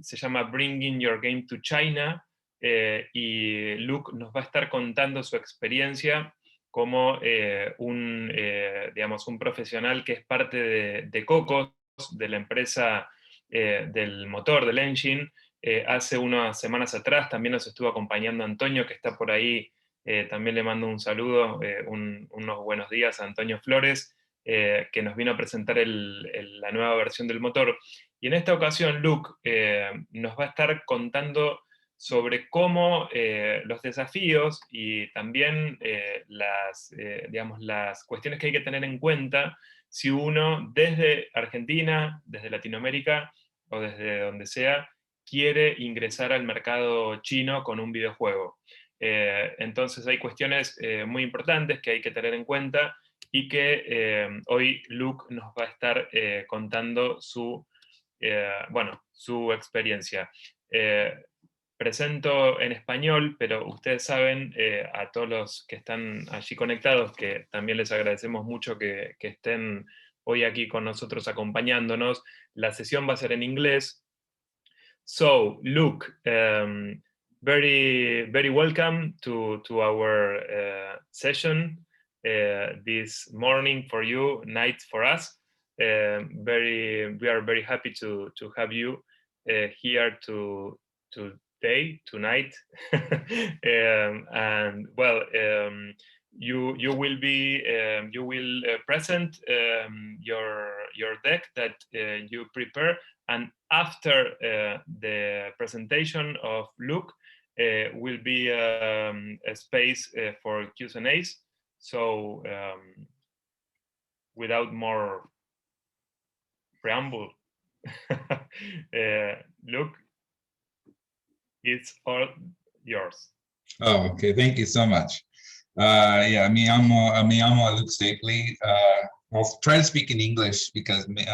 se llama Bringing Your Game to China, y Luke nos va a estar contando su experiencia como digamos, un profesional que es parte de Cocos, de la empresa del motor, del engine. Hace unas semanas atrás también nos estuvo acompañando Antonio, que está por ahí. También le mando un saludo, unos buenos días a Antonio Flores, que nos vino a presentar la nueva versión del motor. Y en esta ocasión Luke nos va a estar contando sobre cómo los desafíos y también digamos, las cuestiones que hay que tener en cuenta si uno desde Argentina, desde Latinoamérica o desde donde sea, quiere ingresar al mercado chino con un videojuego. Entonces hay cuestiones muy importantes que hay que tener en cuenta y que hoy Luke nos va a estar contando su experiencia. Presento en español, pero ustedes saben, a todos los que están allí conectados, que también les agradecemos mucho que estén hoy aquí con nosotros acompañándonos. La sesión va a ser en inglés. So, Luke, very welcome to our session this morning for you, night for us. We are very happy to have you here tonight. And well, you will present your deck that you prepare, and after the presentation of Luke will be a space for Q's and A's. So without more preamble, Luke, it's all yours. Oh, okay. Thank you so much. Yeah, me llamo Luke Stapley. I'll try to speak in English because mi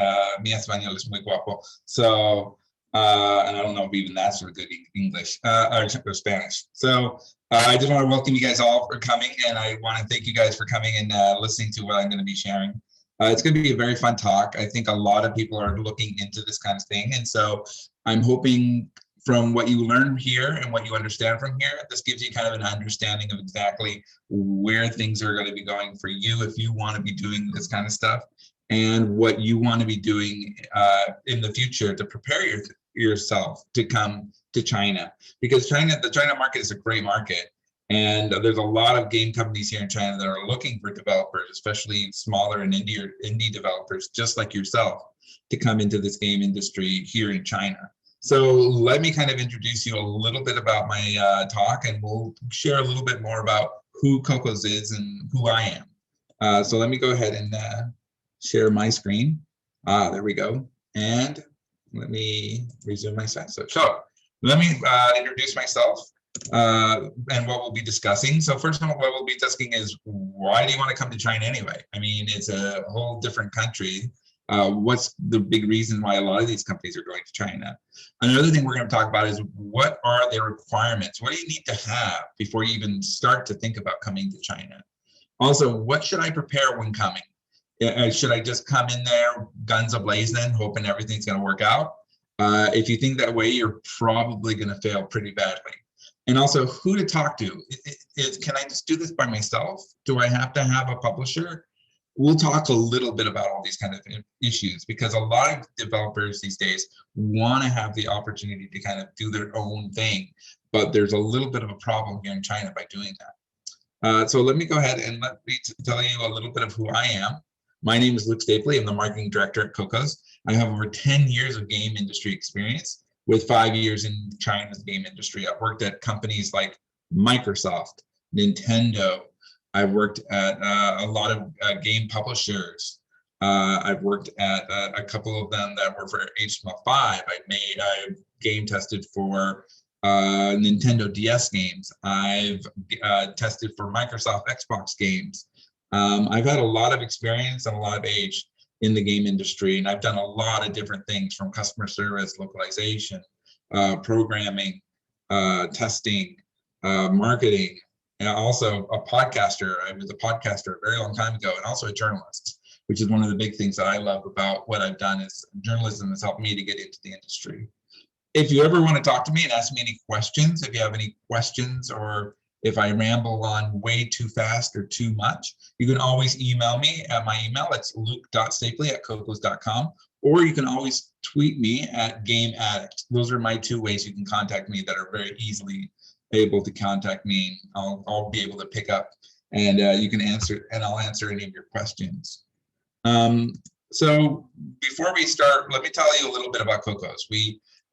español es muy guapo. So, and I don't know if even that's for good English or Spanish. So I just want to welcome you guys all for coming, and I want to thank you guys for coming and listening to what I'm going to be sharing. It's going to be a very fun talk. I think a lot of people are looking into this kind of thing, and so I'm hoping from what you learn here and what you understand from here, this gives you kind of an understanding of exactly where things are going to be going for you if you want to be doing this kind of stuff, and what you want to be doing in the future to prepare yourself to come to China. Because the China market is a great market, and there's a lot of game companies here in China that are looking for developers, especially smaller and indie developers, just like yourself, to come into this game industry here in China. So let me kind of introduce you a little bit about my talk, and we'll share a little bit more about who Cocos is and who I am. So let me go ahead and share my screen. There we go. And let me resume my slide. So let me introduce myself and what we'll be discussing. So first of all, what we'll be discussing is, why do you want to come to China anyway? I mean, it's a whole different country. What's the big reason why a lot of these companies are going to China? Another thing we're going to talk about is, what are the requirements? What do you need to have before you even start to think about coming to China? Also, what should I prepare when coming? Should I just come in there guns a-blazing, hoping everything's going to work out? If you think that way, you're probably going to fail pretty badly. And also, who to talk to. Can I just do this by myself? Do I have to have a publisher? We'll talk a little bit about all these kind of issues, because a lot of developers these days want to have the opportunity to kind of do their own thing, but there's a little bit of a problem here in China by doing that. So let me go ahead and let me tell you a little bit of who I am. My name is Luke Stapley. I'm the marketing director at Cocos. I have over 10 years of game industry experience, with 5 years in China's game industry. I've worked at companies like Microsoft, Nintendo. I've worked at a lot of game publishers. I've worked at a couple of them that were for Mppa 5. I game tested for Nintendo DS games. I've tested for Microsoft Xbox games. I've had a lot of experience and a lot of age in the game industry, and I've done a lot of different things, from customer service, localization, programming, testing, marketing, and also a podcaster. I was a podcaster a very long time ago, and also a journalist, which is one of the big things that I love about what I've done. Is journalism has helped me to get into the industry. if you ever want to talk to me and ask me any questions, if you have any questions, or if I ramble on way too fast or too much, you can always email me at my email. It's luke.stapley@cocos.com, or you can always tweet me at Game Addict. Those are my two ways you can contact me that are very easily able to contact me. I'll be able to pick up, and you can answer, and I'll answer any of your questions. So before we start, let me tell you a little bit about Cocos.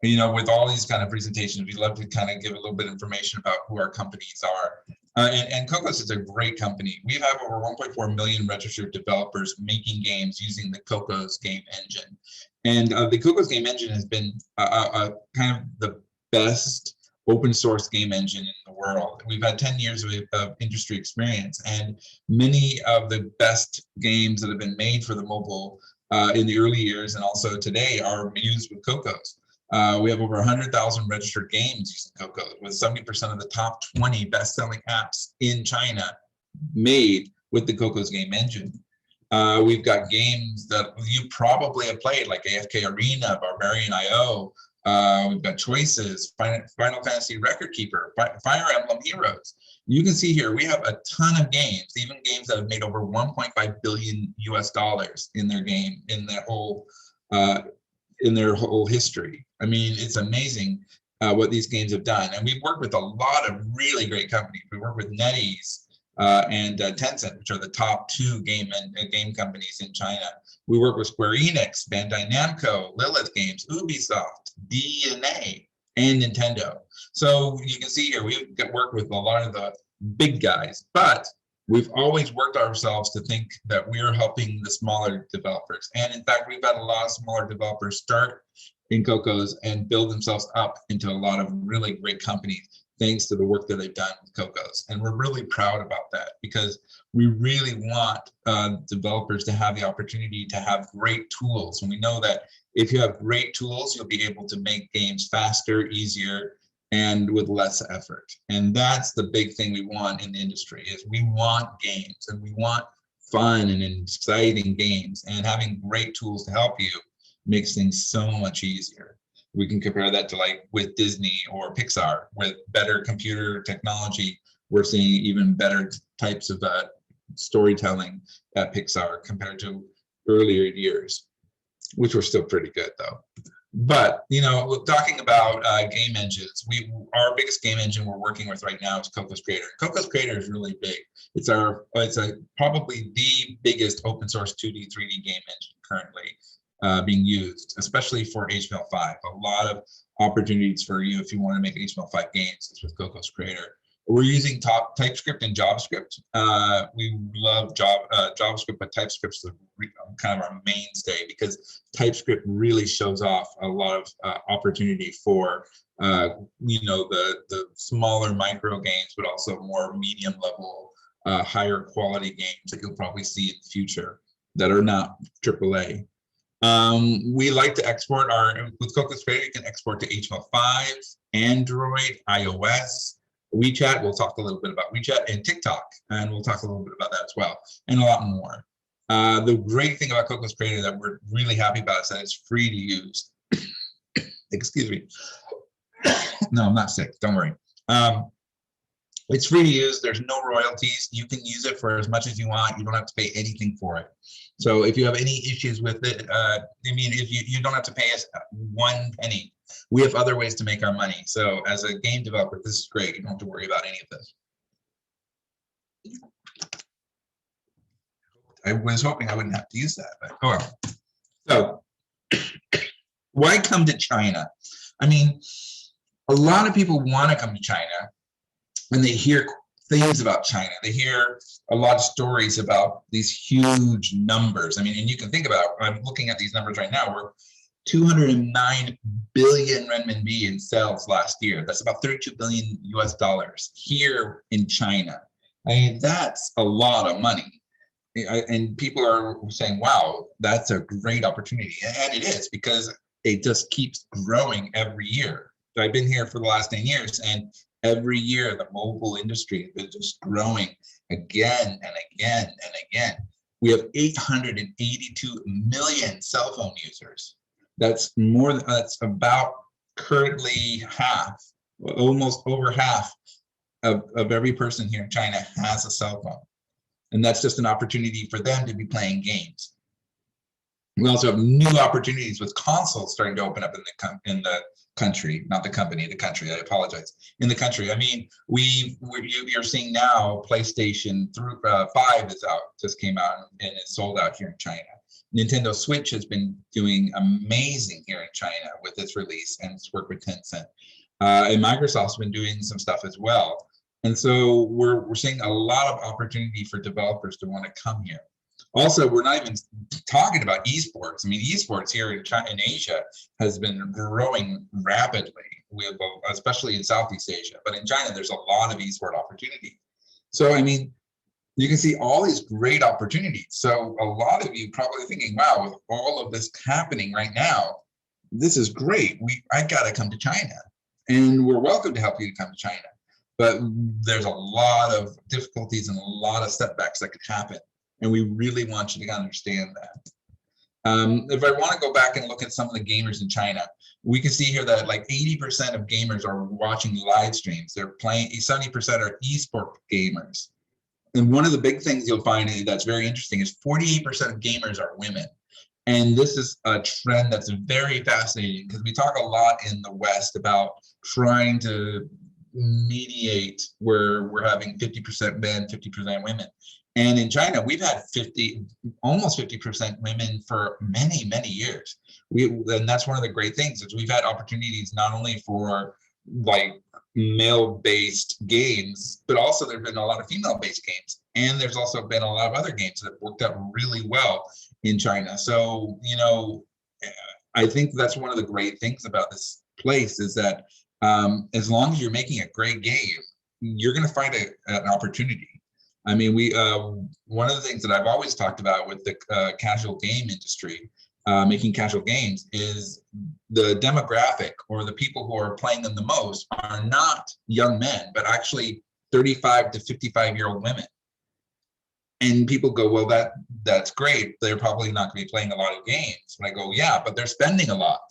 With all these kind of presentations, we love to kind of give a little bit of information about who our companies are. And Cocos is a great company. We have over 1.4 million registered developers making games using the Cocos game engine. And the Cocos game engine has been kind of the best open source game engine in the world. We've had 10 years of industry experience, and many of the best games that have been made for the mobile in the early years and also today are used with Cocos. We have over 100,000 registered games using Cocos, with 70% of the top 20 best-selling apps in China made with the Cocos game engine. We've got games that you probably have played, like AFK Arena, Barbarian IO. We've got Choices, Final Fantasy Record Keeper, Fire Emblem Heroes. You can see here we have a ton of games, even games that have made over 1.5 billion US dollars in their game, in their whole history. I mean, it's amazing what these games have done. And we've worked with a lot of really great companies. We work with NetEase and Tencent, which are the top two game companies in China. We work with Square Enix, Bandai Namco, Lilith Games, Ubisoft, DNA, and Nintendo. So you can see here, we've worked with a lot of the big guys, but we've always worked ourselves to think that we're helping the smaller developers. And in fact, we've had a lot of smaller developers start in Cocos and build themselves up into a lot of really great companies, thanks to the work that they've done with Cocos. And we're really proud about that, because we really want developers to have the opportunity to have great tools. And we know that if you have great tools, you'll be able to make games faster, easier, and with less effort. And that's the big thing we want in the industry, is we want games, and we want fun and exciting games, and having great tools to help you makes things so much easier. We can compare that to, like, with Disney or Pixar. With better computer technology, we're seeing even better types of storytelling at Pixar compared to earlier years, which were still pretty good though. But, talking about game engines, our biggest game engine we're working with right now is Cocos Creator. Cocos Creator is really big. It's probably the biggest open source 2D, 3D game engine currently being used, especially for HTML5. A lot of opportunities for you if you want to make HTML5 games is with Cocos Creator. We're using TypeScript and JavaScript. We love JavaScript, but TypeScript is kind of our mainstay, because TypeScript really shows off a lot of opportunity for the smaller micro games, but also more medium level, higher quality games that you'll probably see in the future that are not AAA. We like to export with Cocos Creator, you can export to HTML5, Android, iOS, Wechat. We'll talk a little bit about Wechat, and TikTok, and we'll talk a little bit about that as well, and a lot more. The great thing about Cocos Creator that we're really happy about is that it's free to use. Excuse me. No, I'm not sick. Don't worry. It's free to use. There's no royalties. You can use it for as much as you want. You don't have to pay anything for it. So if you have any issues with it, if you don't have to pay us 1 penny. We have other ways to make our money. So as a game developer, this is great. You don't have to worry about any of this. I was hoping I wouldn't have to use that, but oh well. So why come to China? I mean, a lot of people want to come to China when they hear things about China. They hear a lot of stories about these huge numbers. I mean, and you can think about, I'm looking at these numbers right now, we're 209 billion renminbi in sales last year. That's about 32 billion US dollars here in China. I mean, that's a lot of money. And people are saying, wow, that's a great opportunity. And it is, because it just keeps growing every year. So I've been here for the last 10 years, and every year the mobile industry is just growing again and again and again. We have 882 million cell phone users. That's about currently almost over half of every person here in China has a cell phone. And that's just an opportunity for them to be playing games. We also have new opportunities with consoles starting to open up in the country, not the company, the country. I apologize. In the country, I mean, you're seeing now PlayStation 5 is out, just came out and is sold out here in China. Nintendo Switch has been doing amazing here in China with its release and its work with Tencent. And Microsoft's been doing some stuff as well. And so we're seeing a lot of opportunity for developers to want to come here. Also, we're not even talking about esports. I mean, esports here in China, in Asia has been growing rapidly, especially in Southeast Asia. But in China, there's a lot of esport opportunity. So, I mean, you can see all these great opportunities. So a lot of you probably thinking, wow, with all of this happening right now, this is great. I got to come to China. And we're welcome to help you to come to China. But there's a lot of difficulties and a lot of setbacks that could happen. And we really want you to understand that. If I want to go back and look at some of the gamers in China, we can see here that like 80% of gamers are watching live streams. They're playing, 70% are esport gamers. And one of the big things you'll find that's very interesting is 48% of gamers are women. And this is a trend that's very fascinating because we talk a lot in the West about trying to mediate where we're having 50% men, 50% women. And in China, we've had almost 50% women for many, many years. And that's one of the great things is we've had opportunities not only for like male-based games, but also there've been a lot of female-based games. And there's also been a lot of other games that have worked out really well in China. So, you know, I think that's one of the great things about this place is that as long as you're making a great game, you're going to find an opportunity. I mean, one of the things that I've always talked about with the casual game industry, making casual games, is the demographic or the people who are playing them the most are not young men, but actually 35 to 55-year-old women. And people go, well, that's great. They're probably not going to be playing a lot of games. And I go, yeah, but they're spending a lot.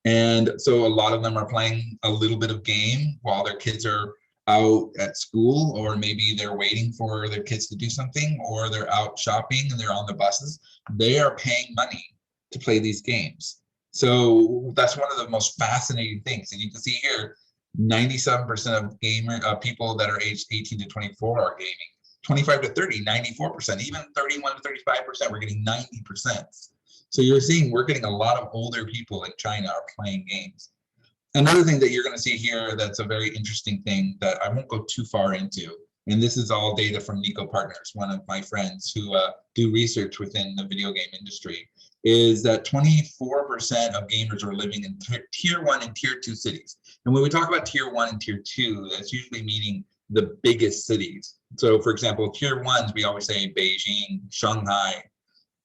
And so a lot of them are playing a little bit of game while their kids are out at school, or maybe they're waiting for their kids to do something, or they're out shopping and they're on the buses. They are paying money to play these games. So that's one of the most fascinating things. And you can see here, 97% of people that are aged 18 to 24 are gaming. 25 to 30, 94%, even 31 to 35%, we're getting 90%. So you're seeing we're getting a lot of older people in China are playing games. Another thing that you're going to see here that's a very interesting thing that I won't go too far into, and this is all data from Nico Partners, one of my friends who do research within the video game industry, is that 24% of gamers are living in tier 1 and tier 2 cities. And when we talk about tier 1 and tier 2, that's usually meaning the biggest cities. So for example, tier 1s, we always say Beijing, Shanghai,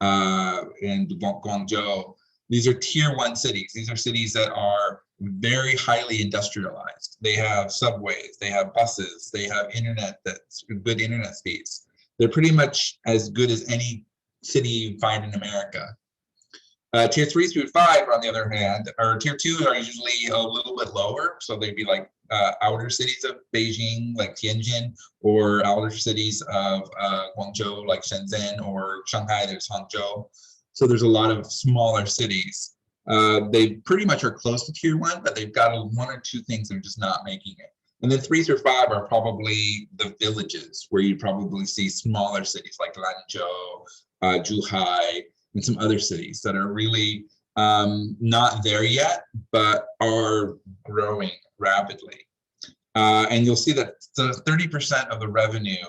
and Guangzhou. These are tier 1 cities. These are cities that are very highly industrialized. They have subways, they have buses, they have internet that's good internet speeds. They're pretty much as good as any city you find in America. Tier 3 through 5, on the other hand, or tier 2 are usually a little bit lower. So they'd be like outer cities of Beijing, like Tianjin, or outer cities of Guangzhou, like Shenzhen, or Shanghai, there's Hangzhou. So there's a lot of smaller cities. They pretty much are close to tier 1, but they've got one or two things that are just not making it. And then 3 through 5 are probably the villages, where you probably see smaller cities like Lanzhou, Zhuhai, and some other cities that are really not there yet, but are growing rapidly. And you'll see that 30% of the revenue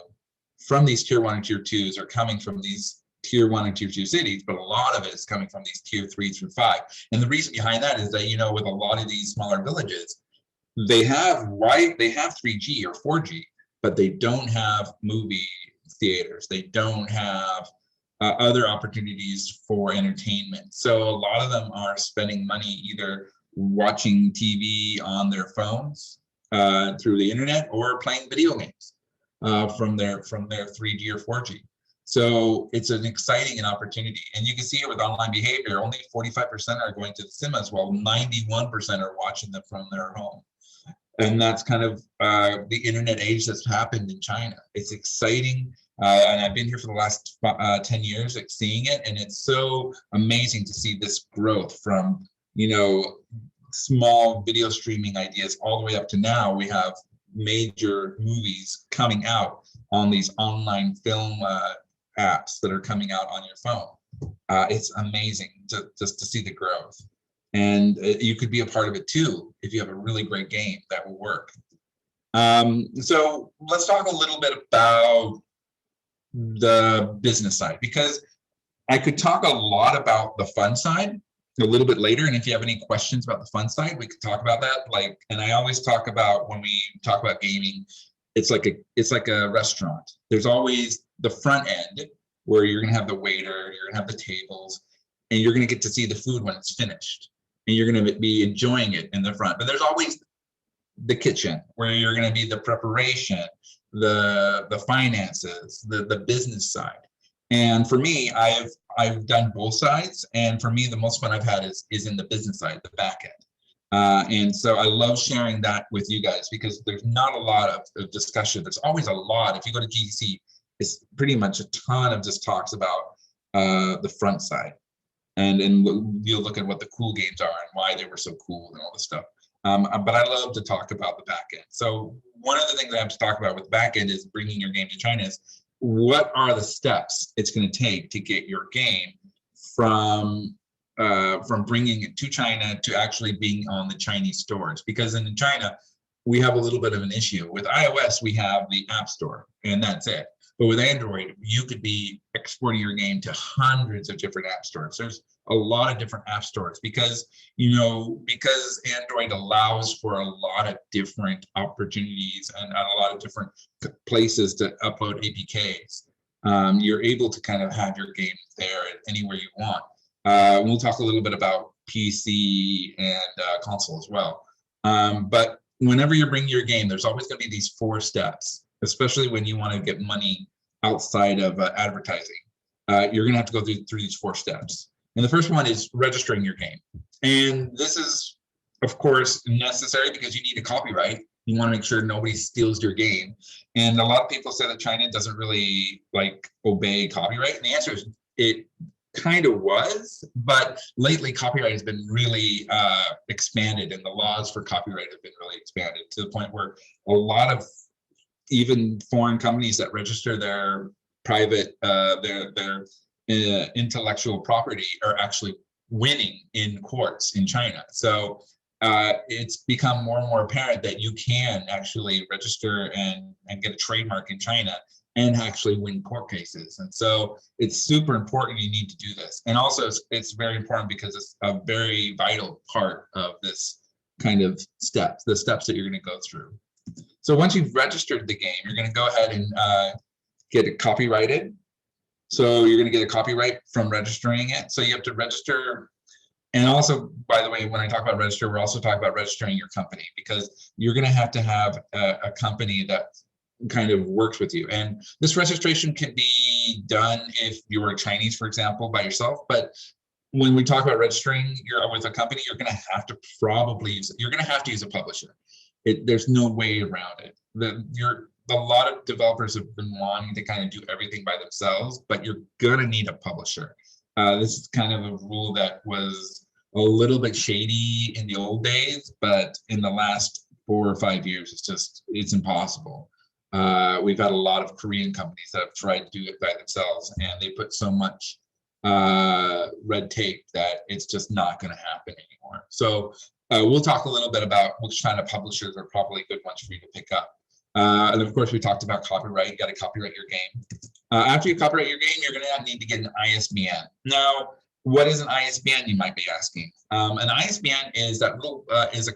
from these tier 1 and tier 2s are coming from these tier 1 and tier 2 cities, but a lot of it is coming from these tier 3 through 5. And the reason behind that is that, you know, with a lot of these smaller villages, they have 3G or 4G, but they don't have movie theaters. They don't have other opportunities for entertainment. So a lot of them are spending money either watching TV on their phones through the internet, or playing video games from their 3G or 4G. So it's an exciting opportunity. And you can see it with online behavior. Only 45% are going to the cinemas, while 91% are watching them from their home. And that's kind of the internet age that's happened in China. It's exciting. And I've been here for the last 10 years, like, seeing it. And it's so amazing to see this growth from, small video streaming ideas all the way up to now. We have major movies coming out on these online film apps that are coming out on your phone. It's amazing just to see the growth. And you could be a part of it too if you have a really great game that will work. So let's talk a little bit about the business side, because I could talk a lot about the fun side a little bit later. And if you have any questions about the fun side, we could talk about that. And I always talk about, when we talk about gaming, it's like a restaurant. There's always the front end where you're gonna have the waiter, you're gonna have the tables, and you're gonna get to see the food when it's finished, and you're gonna be enjoying it in the front. But there's always the kitchen where you're gonna be the preparation, the finances, the business side. And for me, I've done both sides, and for me, the most fun I've had is in the business side, the back end. And so I love sharing that with you guys, because there's not a lot of discussion. There's always a lot. If you go to GDC, it's pretty much a ton of just talks about the front side, and you'll look at what the cool games are and why they were so cool and all this stuff. But I love to talk about the back end. So one of the things I have to talk about with back end is bringing your game to China is, what are the steps it's going to take to get your game from bringing it to China to actually being on the Chinese stores? Because in China, we have a little bit of an issue. With iOS, we have the App Store, and that's it. But with Android, you could be exporting your game to hundreds of different app stores. There's a lot of different app stores because Android allows for a lot of different opportunities and a lot of different places to upload APKs. You're able to kind of have your game there anywhere you want. We'll talk a little bit about PC and console as well. But whenever you're bringing your game, there's always going to be these 4 steps, especially when you want to get money outside of advertising. You're going to have to go through these 4 steps. And the first one is registering your game. And this is, of course, necessary because you need a copyright. You want to make sure nobody steals your game. And a lot of people say that China doesn't really obey copyright. And the answer is it kind of was, but lately copyright has been really expanded, and the laws for copyright have been really expanded to the point where a lot of even foreign companies that register their private their intellectual property are actually winning in courts in China. So it's become more and more apparent that you can actually register and get a trademark in China and actually win court cases. And so it's super important. You need to do this. And also it's very important because it's a very vital part of this kind of the steps that you're going to go through. So once you've registered the game, you're going to go ahead and get it copyrighted. So you're going to get a copyright from registering it. So you have to register. And also, by the way, when I talk about register, we're also talking about registering your company, because you're going to have a company that kind of works with you. And this registration can be done if you're Chinese, for example, by yourself. But when we talk about registering with a company, you're going to have to use a publisher. There's no way around it. A lot of developers have been wanting to kind of do everything by themselves, but you're going to need a publisher. This is kind of a rule that was a little bit shady in the old days, but in the last 4 or 5 years, it's impossible. We've had a lot of Korean companies that have tried to do it by themselves, and they put so much red tape that it's just not going to happen anymore. So we'll talk a little bit about which kind of publishers are probably good ones for you to pick up. And of course, we talked about copyright. You got to copyright your game. After you copyright your game, you're going to need to get an ISBN. Now, what is an ISBN, you might be asking? An ISBN is is a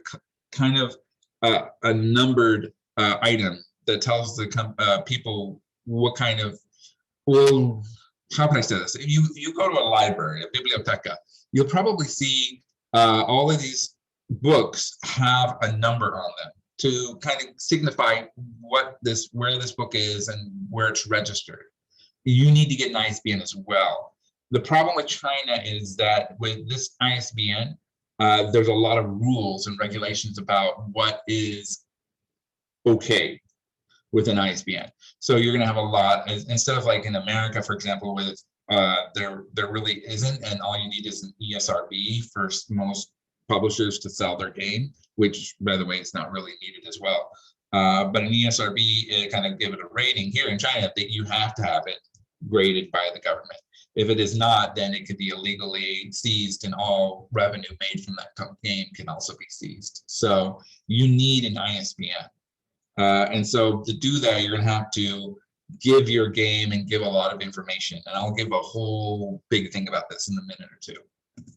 kind of a numbered item that tells the people what kind of, well, how can I say this? If you go to a library, a biblioteca, you'll probably see all of these books have a number on them to kind of signify where this book is and where it's registered. you need to get an ISBN as well. The problem with China is that with this ISBN, there's a lot of rules and regulations about what is okay with an ISBN. So you're going to have a lot, instead of like in America, for example, with there really isn't, and all you need is an ESRB for most publishers to sell their game, which, by the way, is not really needed as well. But an ESRB, it kind of give it a rating here in China that you have to have it graded by the government. If it is not, then it could be illegally seized, and all revenue made from that game can also be seized. So you need an ISBN. And so to do that, you're going to have to give your game and give a lot of information. And I'll give a whole big thing about this in a minute or two.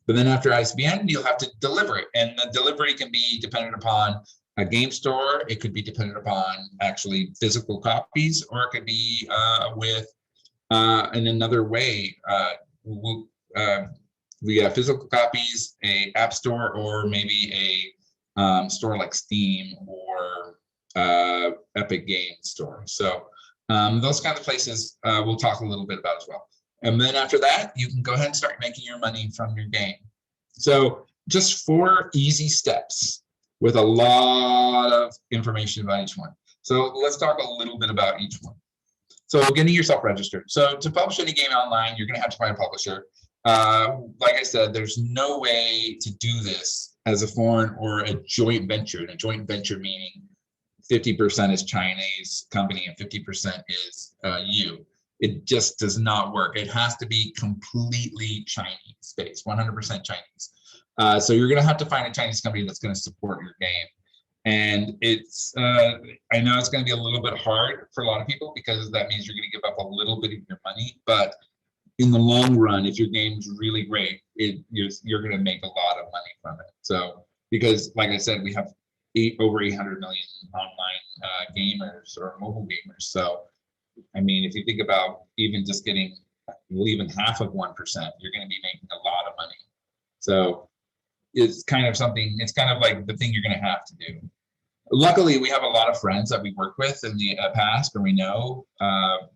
But then after ISBN, you'll have to deliver it. And the delivery can be dependent upon a game store. It could be dependent upon actually physical copies, or it could be in another way. We have physical copies, a app store, or maybe a store like Steam or Epic Games Store. So those kinds of places we'll talk a little bit about as well. And then after that, you can go ahead and start making your money from your game. So just 4 easy steps with a lot of information about each one. So let's talk a little bit about each one. So getting yourself registered. So to publish any game online, you're going to have to find a publisher. Like I said, there's no way to do this as a foreign or a joint venture. And a joint venture meaning 50% is Chinese company and 50% is you. It just does not work. It has to be completely Chinese based, 100% Chinese. So you're going to have to find a Chinese company that's going to support your game. And it's, I know it's going to be a little bit hard for a lot of people, because that means you're going to give up a little bit of your money. But in the long run, if your game's really great, you're going to make a lot of money from it. So, because like I said, we have over 800 million online gamers or mobile gamers. So, I mean, if you think about even just getting even half of 1%, you're going to be making a lot of money. So it's kind of something, it's kind of like the thing you're going to have to do. Luckily, we have a lot of friends that we worked with in the past, or we know.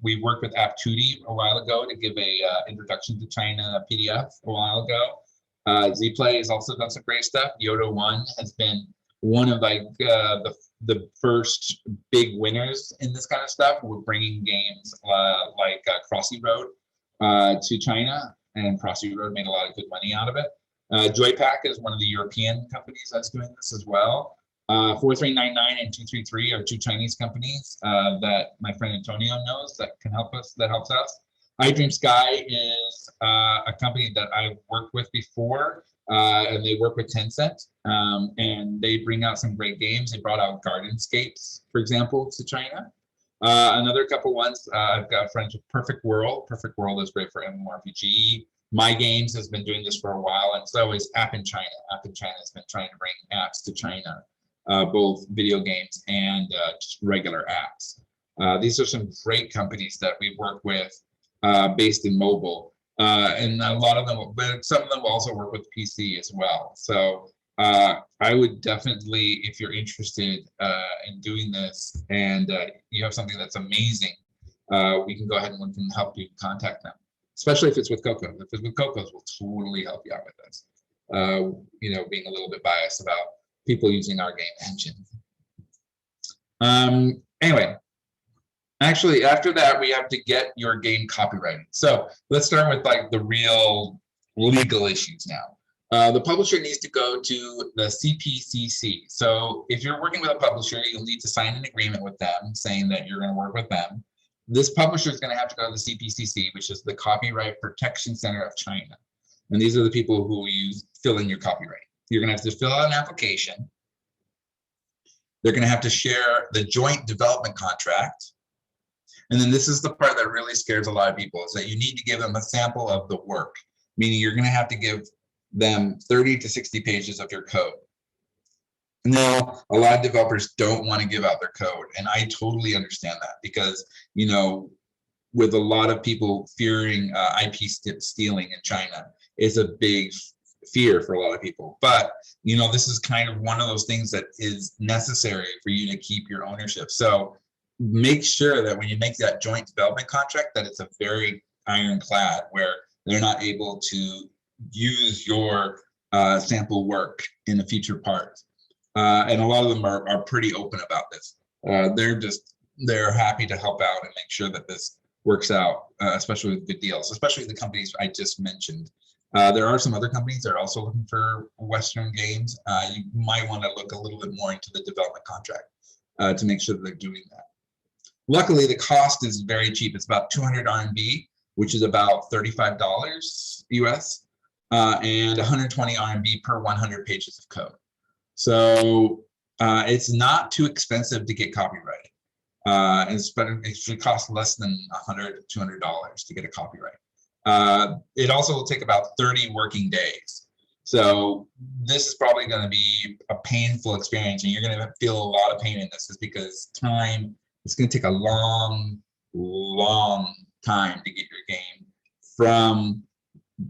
We worked with App2D a while ago to give a introduction to China PDF a while ago. Zplay has also done some great stuff. Yoda One has been one of like the first big winners in this kind of stuff. We're bringing games like Crossy Road to China, and Crossy Road made a lot of good money out of it. Joypack is one of the European companies that's doing this as well. 4399 and 233 are 2 Chinese companies that my friend Antonio knows that can help us, that helps us. iDream Sky is a company that I've worked with before, and they work with Tencent, and they bring out some great games. They brought out Gardenscapes, for example, to China. Another couple ones, I've got friends with Perfect World. Perfect World is great for MMORPG. My Games has been doing this for a while, and so is App in China. App in China has been trying to bring apps to China, both video games and just regular apps. These are some great companies that we've worked with based in mobile. And a lot of them, but some of them will also work with PC as well. So I would definitely, if you're interested in doing this and you have something that's amazing, we can go ahead and we can help you contact them. Especially if it's with Coco. If it's with Coco's, we'll totally help you out with this. You know, being a little bit biased about people using our game engine. Anyway, actually, after that, we have to get your game copyrighted. So let's start with like the real legal issues now. The publisher needs to go to the CPCC. So if you're working with a publisher, you'll need to sign an agreement with them saying that you're going to work with them. This publisher is going to have to go to the CPCC, which is the Copyright Protection Center of China. And these are the people who fill in your copyright. You're going to have to fill out an application. They're going to have to share the joint development contract. And then this is the part that really scares a lot of people, is that you need to give them a sample of the work, meaning you're going to have to give them 30 to 60 pages of your code. Now, a lot of developers don't want to give out their code, and I totally understand that, because, you know, with a lot of people fearing IP stealing in China, it's a big fear for a lot of people. But, you know, this is kind of one of those things that is necessary for you to keep your ownership. So make sure that when you make that joint development contract, that it's a very ironclad, where they're not able to use your sample work in a future part. And a lot of them are pretty open about this. They're happy to help out and make sure that this works out, especially with good deals, especially the companies I just mentioned. There are some other companies that are also looking for Western games. You might want to look a little bit more into the development contract to make sure that they're doing that. Luckily, the cost is very cheap. It's about 200 RMB, which is about $35 US, and 120 RMB per 100 pages of code. So it's not too expensive to get copyright. It should cost less than $100 to $200 to get a copyright. It also will take about 30 working days. So this is probably going to be a painful experience, and you're going to feel a lot of pain in this, is because it's going to take a long time to get your game from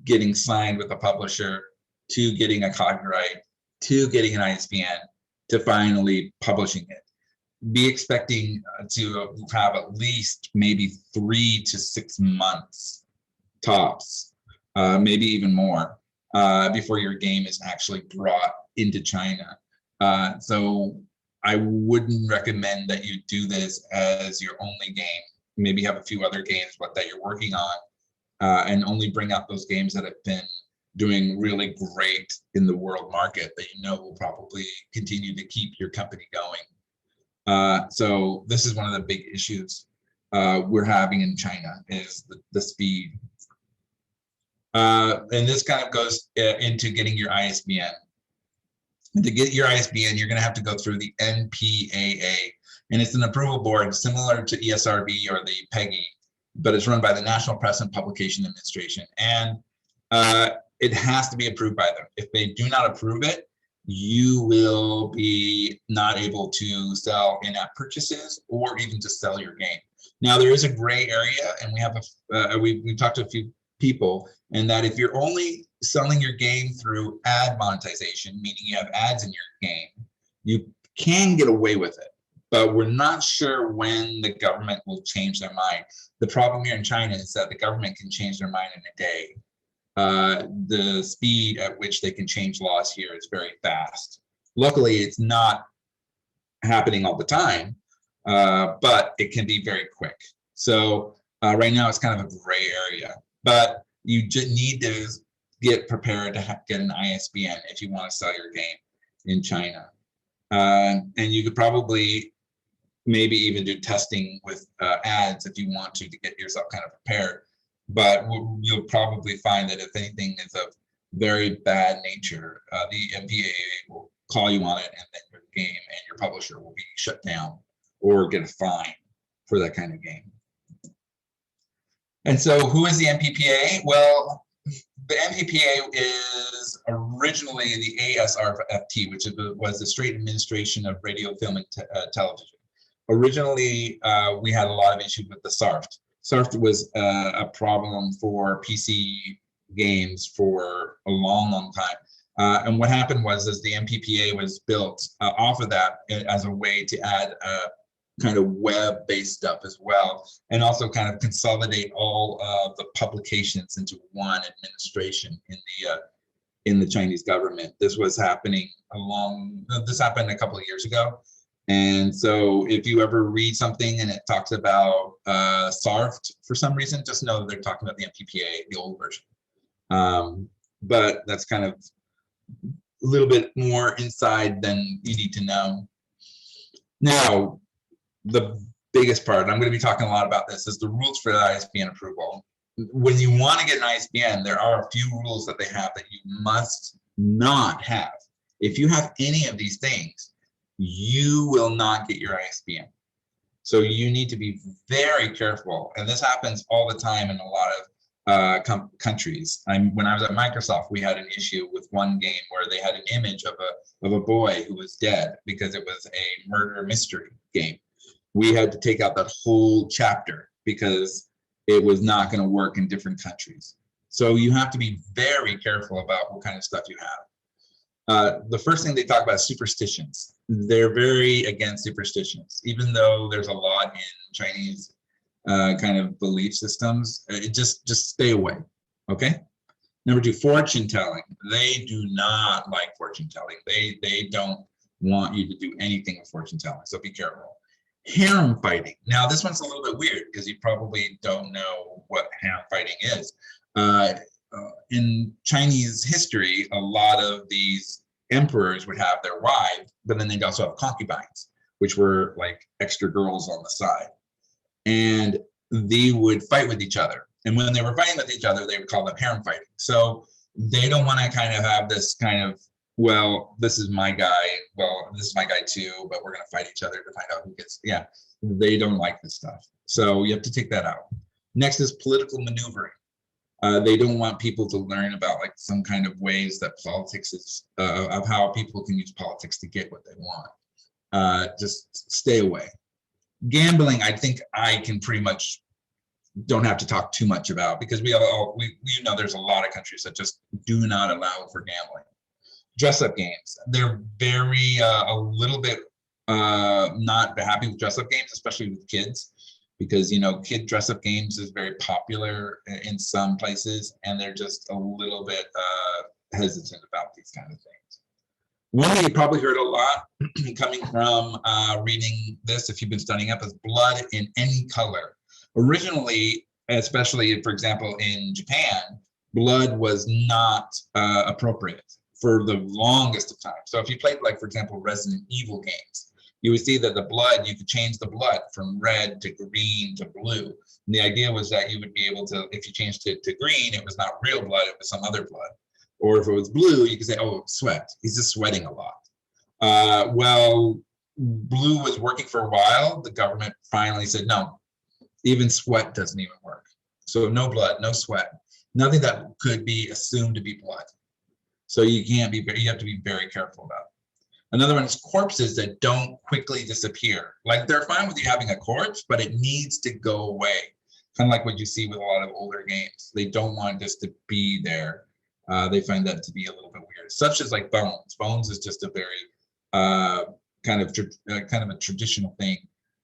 getting signed with a publisher to getting a copyright to getting an ISBN to finally publishing it. Be expecting to have at least maybe 3 to 6 months tops, maybe even more, before your game is actually brought into China. So I wouldn't recommend that you do this as your only game. Maybe have a few other games that you're working on, and only bring out those games that have been doing really great in the world market that you know will probably continue to keep your company going. So this is one of the big issues we're having in China, is the speed. And this kind of goes into getting your ISBN. To get your ISBN, you're going to have to go through the NPAA, and it's an approval board similar to ESRB or the PEGI, but it's run by the National Press and Publication Administration, and it has to be approved by them. If they do not approve it, you will be not able to sell in-app purchases or even to sell your game. Now, there is a gray area, and we have we've talked to a few people, and that if you're only selling your game through ad monetization, meaning you have ads in your game, you can get away with it, but we're not sure when the government will change their mind. The problem here in China is that the government can change their mind in a day. The speed at which they can change laws here is very fast. Luckily, it's not happening all the time, but it can be very quick. So right now it's kind of a gray area, but you just need to get prepared to get an ISBN if you want to sell your game in China. And you could probably maybe even do testing with ads if you want to get yourself kind of prepared. But you'll probably find that if anything is of very bad nature, the MPAA will call you on it, and then your game and your publisher will be shut down or get a fine for that kind of game. And so who is the MPPA? Well, the MPPA is originally the ASRFT, which was the State Administration of Radio, Film, and Television. Originally, we had a lot of issues with the SARFT. SARFT was a problem for PC games for a long time. And what happened was the MPPA was built off of that as a way to add kind of web-based stuff as well, and also kind of consolidate all of the publications into one administration in the Chinese government. This was happening this happened a couple of years ago. And so if you ever read something and it talks about SARFT for some reason, just know that they're talking about the MPPA, the old version. But that's kind of a little bit more inside than you need to know. Now, the biggest part, and I'm going to be talking a lot about this, is the rules for the ISBN approval. When you want to get an ISBN, there are a few rules that they have that you must not have. If you have any of these things, you will not get your ISBN. So you need to be very careful. And this happens all the time in a lot of countries. When I was at Microsoft, we had an issue with one game where they had an image of a boy who was dead because it was a murder mystery game. We had to take out that whole chapter because it was not going to work in different countries. So you have to be very careful about what kind of stuff you have. The first thing they talk about is superstitions. They're very against superstitions, even though there's a lot in Chinese kind of belief systems. Just stay away, okay? Number two, fortune telling. They do not like fortune telling. They don't want you to do anything with fortune telling, so be careful. Harem fighting. Now, this one's a little bit weird because you probably don't know what harem fighting is. In Chinese history, a lot of these emperors would have their wives, but then they'd also have concubines, which were like extra girls on the side. And they would fight with each other. And when they were fighting with each other, they would call them harem fighting. So they don't want to kind of have this kind of, well, this is my guy, well, this is my guy too, but we're going to fight each other to find out who gets, yeah, they don't like this stuff. So you have to take that out. Next is political maneuvering. They don't want people to learn about like some kind of ways that politics is, of how people can use politics to get what they want. Just stay away. Gambling, I think I can pretty much don't have to talk too much about, because we know there's a lot of countries that just do not allow for gambling. Dress-up games, they're very a little bit not happy with dress-up games, especially with kids, because kid dress-up games is very popular in some places, and they're just a little bit hesitant about these kind of things. One that you probably heard a lot coming from reading this, if you've been studying up, is blood in any color. Originally, especially for example in Japan, blood was not appropriate for the longest of time. So if you played, like, for example, Resident Evil games, you would see that the blood, you could change the blood from red to green to blue. And the idea was that you would be able to, if you changed it to green, it was not real blood, it was some other blood. Or if it was blue, you could say, oh, sweat, he's just sweating a lot. Well, blue was working for a while. The government finally said, no, even sweat doesn't even work. So no blood, no sweat, nothing that could be assumed to be blood. So you have to be very careful about it. Another one is corpses that don't quickly disappear. Like, they're fine with you having a corpse, but it needs to go away. Kind of like what you see with a lot of older games. They don't want this to be there. They find that to be a little bit weird. Such as like Bones. Bones is just a very kind of a traditional thing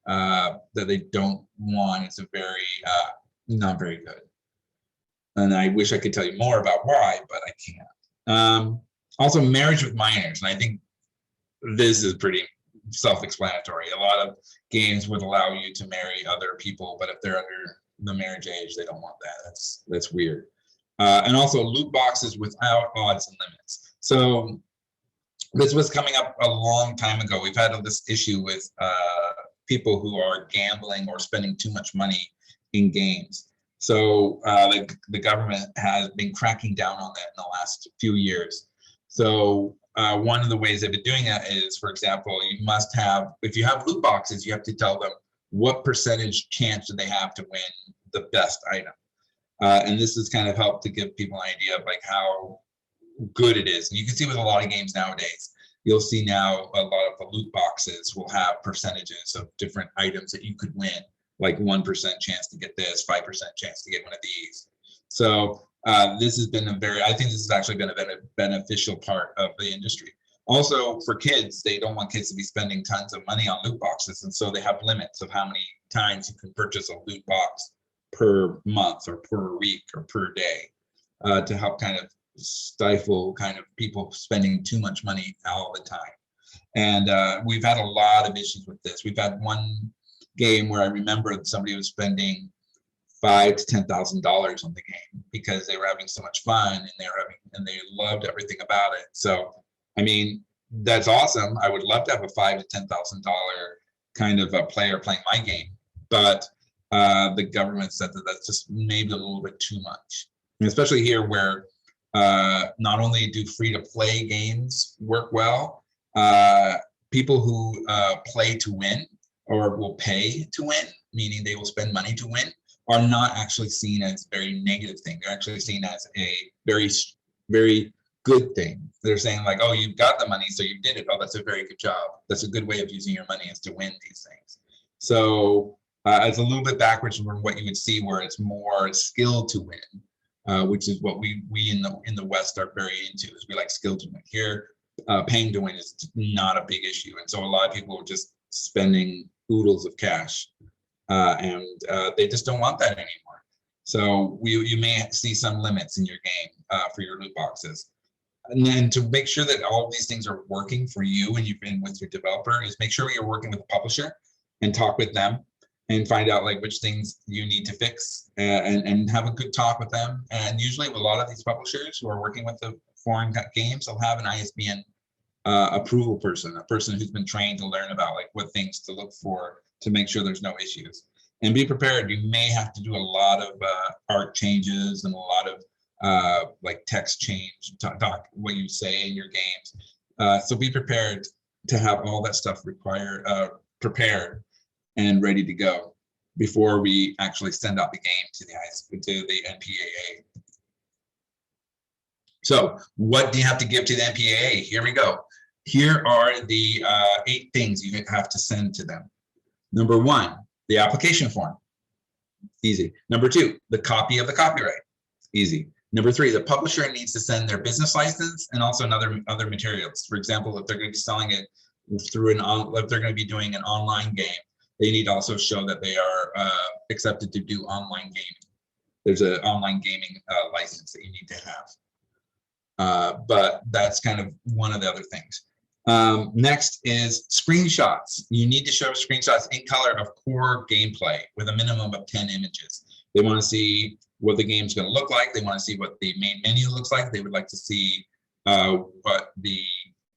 that they don't want. It's a very not very good. And I wish I could tell you more about why, but I can't. Also, marriage with minors, and I think this is pretty self-explanatory. A lot of games would allow you to marry other people, but if they're under the marriage age, they don't want that. That's weird. And also loot boxes without odds and limits. So this was coming up a long time ago. We've had this issue with people who are gambling or spending too much money in games. So the government has been cracking down on that in the last few years. So one of the ways they've been doing that is, for example, you must have, if you have loot boxes, you have to tell them what percentage chance do they have to win the best item. And this has kind of helped to give people an idea of like how good it is. And you can see with a lot of games nowadays, you'll see now a lot of the loot boxes will have percentages of different items that you could win, like 1% chance to get this, 5% chance to get one of these. So this has been I think this has actually been a beneficial part of the industry. Also, for kids, they don't want kids to be spending tons of money on loot boxes, and so they have limits of how many times you can purchase a loot box per month or per week or per day to help kind of stifle kind of people spending too much money all the time. And we've had a lot of issues with this. We've had one game where I remember somebody was spending $5,000 to $10,000 on the game because they were having so much fun and they loved everything about it. So, I mean, that's awesome. I would love to have a $5,000 to $10,000 kind of a player playing my game, but the government said that that's just maybe a little bit too much, and especially here where not only do free-to-play games work well, people who play to win or will pay to win, meaning they will spend money to win, are not actually seen as a very negative thing. They're actually seen as a very, very good thing. They're saying like, oh, you've got the money, so you did it. Oh, that's a very good job. That's a good way of using your money, is to win these things. So it's a little bit backwards from what you would see where it's more skill to win, which is what we in the West are very into, is we like skill to win. Here, paying to win is not a big issue. And so a lot of people are just spending oodles of cash, and they just don't want that anymore. So you may see some limits in your game for your loot boxes. And then to make sure that all of these things are working for you and you've been with your developer, is make sure you're working with the publisher and talk with them and find out like which things you need to fix, and have a good talk with them. And usually with a lot of these publishers who are working with the foreign games, they'll have an ISBN approval person, a person who's been trained to learn about like what things to look for to make sure there's no issues. And be prepared, you may have to do a lot of art changes and a lot of like text change, talk what you say in your games. So be prepared to have all that stuff prepared and ready to go before we actually send out the game to the NPAA. So what do you have to give to the NPAA? Here we go. Here are the 8 things you have to send to them. Number 1, the application form. Easy. Number 2, the copy of the copyright. Easy. Number 3, the publisher needs to send their business license and also other materials. For example, if they're going to be selling it through if they're going to be doing an online game, they need to also show that they are accepted to do online gaming. There's an online gaming license that you need to have. But that's kind of one of the other things. Next is screenshots. You need to show screenshots in color of core gameplay with a minimum of 10 images. They want to see what the game's going to look like. They want to see what the main menu looks like. They would like to see what the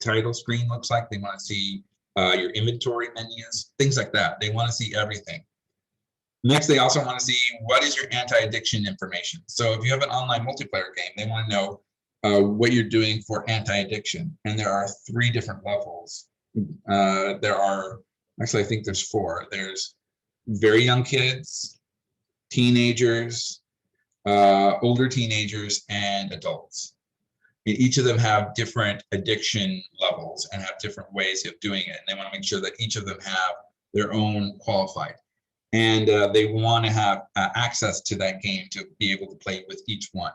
title screen looks like. They want to see your inventory menus, things like that. They want to see everything. Next, they also want to see what is your anti-addiction information. So if you have an online multiplayer game, they want to know what you're doing for anti-addiction. And there are 3 different levels. There are, actually, I think there's 4. There's very young kids, teenagers, older teenagers, and adults. And each of them have different addiction levels and have different ways of doing it. And they want to make sure that each of them have their own qualified. And they want to have access to that game to be able to play with each one.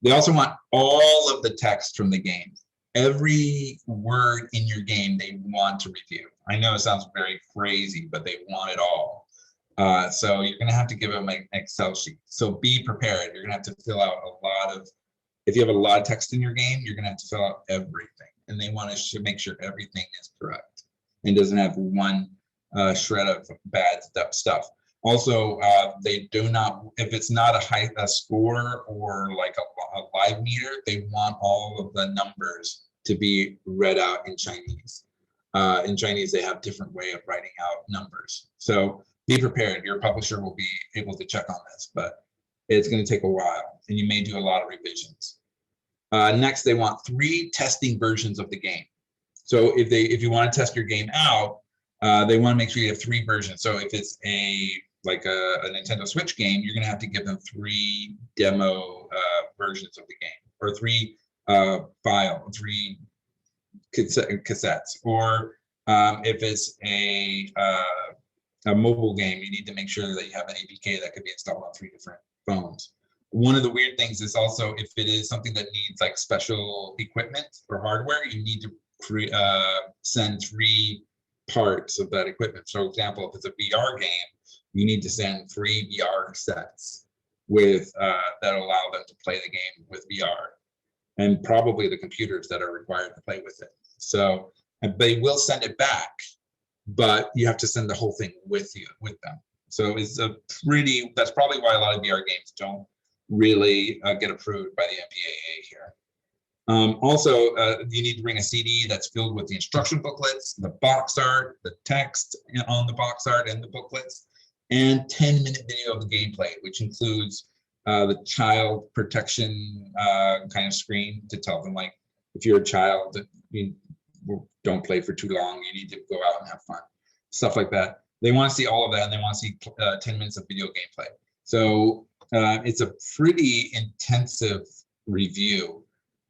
They also want all of the text from the game. Every word in your game they want to review. I know it sounds very crazy, but they want it all. So you're going to have to give them an Excel sheet. So be prepared. You're going to have to fill out a lot of, if you have a lot of text in your game, you're going to have to fill out everything. And they want to make sure everything is correct and doesn't have one shred of bad stuff. Also, they do not, if it's not a score or like a live meter, they want all of the numbers to be read out in Chinese. In Chinese, they have different way of writing out numbers. So be prepared. Your publisher will be able to check on this, but it's going to take a while and you may do a lot of revisions. Next, they want 3 testing versions of the game. So if you want to test your game out, they want to make sure you have 3 versions. So if it's like a Nintendo Switch game, you're going to have to give them 3 demo versions of the game, or 3 cassettes. Or if it's a mobile game, you need to make sure that you have an APK that could be installed on 3 different phones. One of the weird things is also if it is something that needs like special equipment or hardware, you need to send 3 parts of that equipment. So, for example, if it's a VR game, you need to send 3 VR sets with that allow them to play the game with VR, and probably the computers that are required to play with it. So they will send it back, but you have to send the whole thing with them. So it's that's probably why a lot of VR games don't really get approved by the NPAA here. Also, you need to bring a CD that's filled with the instruction booklets, the box art, the text on the box art and the booklets, and 10-minute video of the gameplay, which includes the child protection kind of screen to tell them, like, if you're a child, you don't play for too long, you need to go out and have fun, stuff like that. They want to see all of that, and they want to see 10 minutes of video gameplay. So it's a pretty intensive review.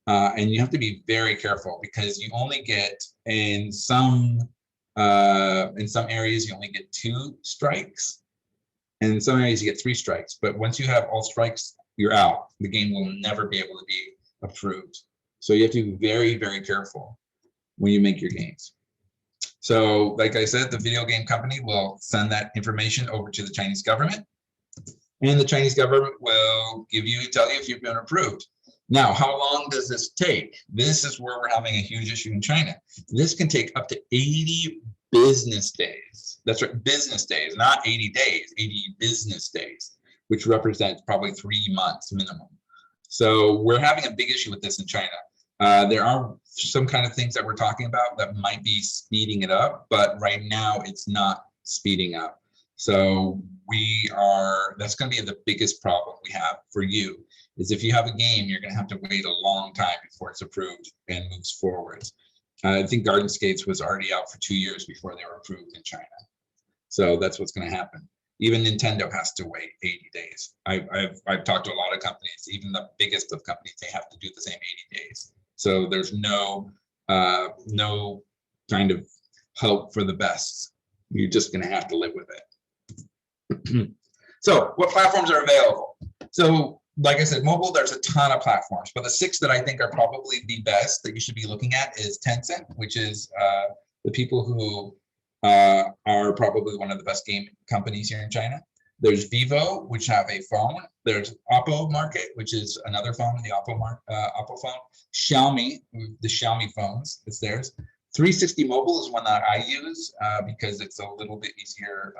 And you have to be very careful because you only get in some areas you only get 2 strikes, and in some areas you get 3 strikes. But once you have all strikes, you're out. The game will never be able to be approved. So you have to be very, very careful when you make your games. So like I said, the video game company will send that information over to the Chinese government, and the Chinese government will tell you if you've been approved. Now, how long does this take? This is where we're having a huge issue in China. This can take up to 80 business days. That's right, business days, not 80 days, 80 business days, which represents probably 3 months minimum. So we're having a big issue with this in China. There are some kind of things that we're talking about that might be speeding it up, but right now it's not speeding up. So that's going to be the biggest problem we have for you, is if you have a game, you're going to have to wait a long time before it's approved and moves forward. I think Garden Skates was already out for 2 years before they were approved in China. So that's what's going to happen. Even Nintendo has to wait 80 days. I've talked to a lot of companies, even the biggest of companies, they have to do the same 80 days. So there's no kind of hope for the best. You're just going to have to live with it. So what platforms are available? So like I said, mobile, there's a ton of platforms, but the 6 that I think are probably the best that you should be looking at is Tencent, which is the people who are probably one of the best game companies here in China. There's Vivo, which have a phone. There's Oppo Market, which is another phone, the Oppo phone. Xiaomi, the Xiaomi phones, it's theirs. 360 Mobile is one that I use because it's a little bit easier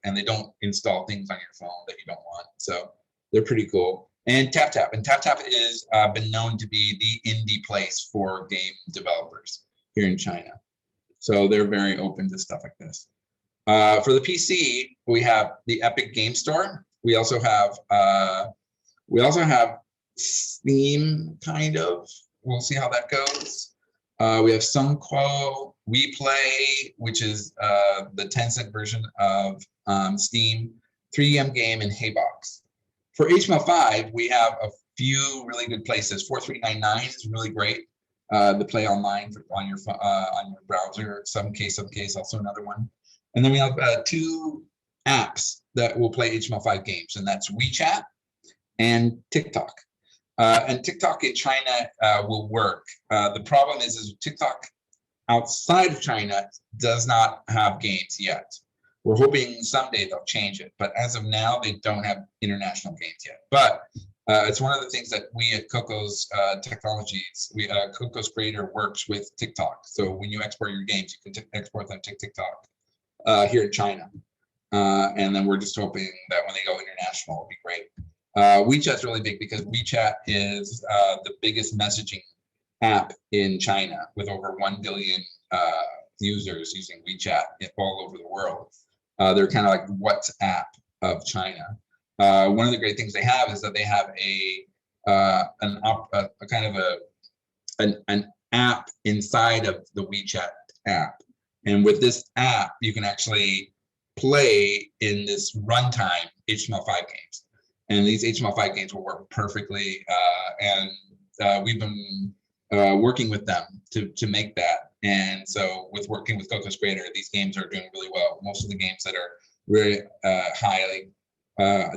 and they don't install things on your phone that you don't want. So they're pretty cool. And TapTap. And TapTap is been known to be the indie place for game developers here in China. So they're very open to stuff like this. For the PC, we have the Epic Game Store. We also have Steam, kind of. We'll see how that goes. We have Sunquo, WePlay, which is the Tencent version of Steam, 3M Game, and Haybox. For HTML5, we have a few really good places. 4399 is really great. The play online on your browser, some case, also another one. And then we have 2 apps that will play HTML5 games, and that's Wechat and TikTok. And TikTok in China will work. The problem is TikTok outside of China does not have games yet. We're hoping someday they'll change it, but as of now, they don't have international games yet. But it's one of the things that we at Cocos Technologies, Cocos Creator works with TikTok. So when you export your games, you can export them to TikTok here in China. And then we're just hoping that when they go international, it'll be great. WeChat's really big because WeChat is the biggest messaging app in China with over 1 billion users using WeChat all over the world. They're kind of like WhatsApp of China. One of the great things they have is that they have an app inside of the WeChat app. And with this app, you can actually play in this runtime HTML5 games. And these HTML5 games will work perfectly. And we've been working with them to make that. And so with working with Cocos Creator, these games are doing really well. Most of the games that are very highly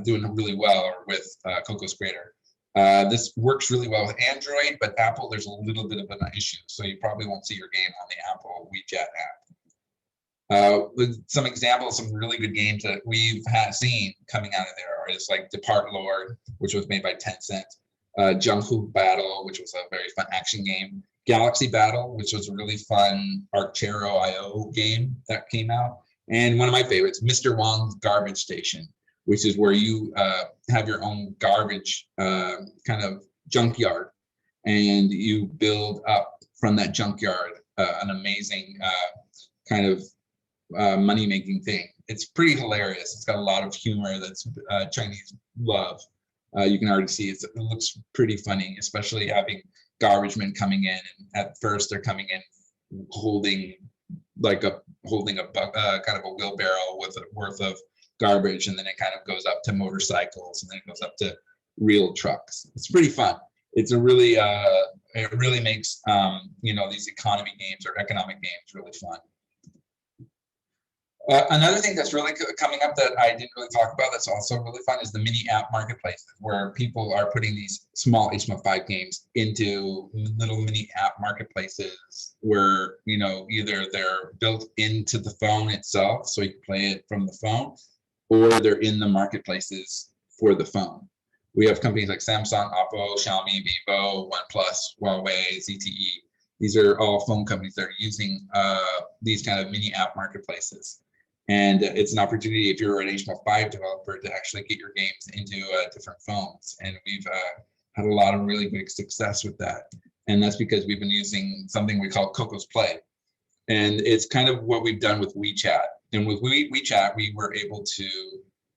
doing really well are with Cocos Creator. This works really well with Android, but Apple, there's a little bit of an issue. So you probably won't see your game on the Apple WeChat app. Some examples, some really good games that we've seen coming out of there is like Depart Lord, which was made by Tencent. Jianghu Battle, which was a very fun action game. Galaxy Battle, which was a really fun Archero.io game that came out. And one of my favorites, Mr. Wong's Garbage Station, which is where you have your own garbage kind of junkyard, and you build up from that junkyard an amazing kind of money-making thing. It's pretty hilarious. It's got a lot of humor that's Chinese love. You can already see it looks pretty funny, especially having garbage men coming in. And at first, they're coming in holding a kind of a wheelbarrow worth of garbage, and then it kind of goes up to motorcycles, and then it goes up to real trucks. It's pretty fun. It's a really it really makes these economy games or economic games really fun. Another thing that's really coming up that I didn't really talk about that's also really fun is the mini app marketplaces, where people are putting these small HTML5 games into little mini app marketplaces where, you know, either they're built into the phone itself, so you can play it from the phone, or they're in the marketplaces for the phone. We have companies like Samsung, Oppo, Xiaomi, Vivo, OnePlus, Huawei, ZTE. These are all phone companies that are using these kind of mini app marketplaces. And it's an opportunity if you're an HTML5 developer to actually get your games into different phones. And we've had a lot of really big success with that. And that's because we've been using something we call Coco's Play. And it's kind of what we've done with Wechat. And with Wechat, we were able to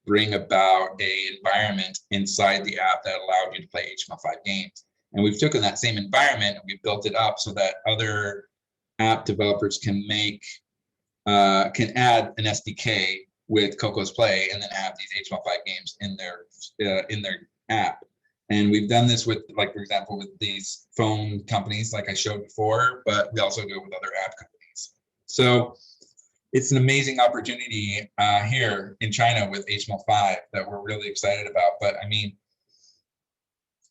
bring about an environment inside the app that allowed you to play HTML5 games. And we've taken that same environment and we've built it up so that other app developers can make can add an SDK with Coco's Play and then have these HTML5 games in their app. And we've done this with, like, for example, with these phone companies, like I showed before, but we also do it with other app companies. So it's an amazing opportunity here in China with HTML5 that we're really excited about. But I mean,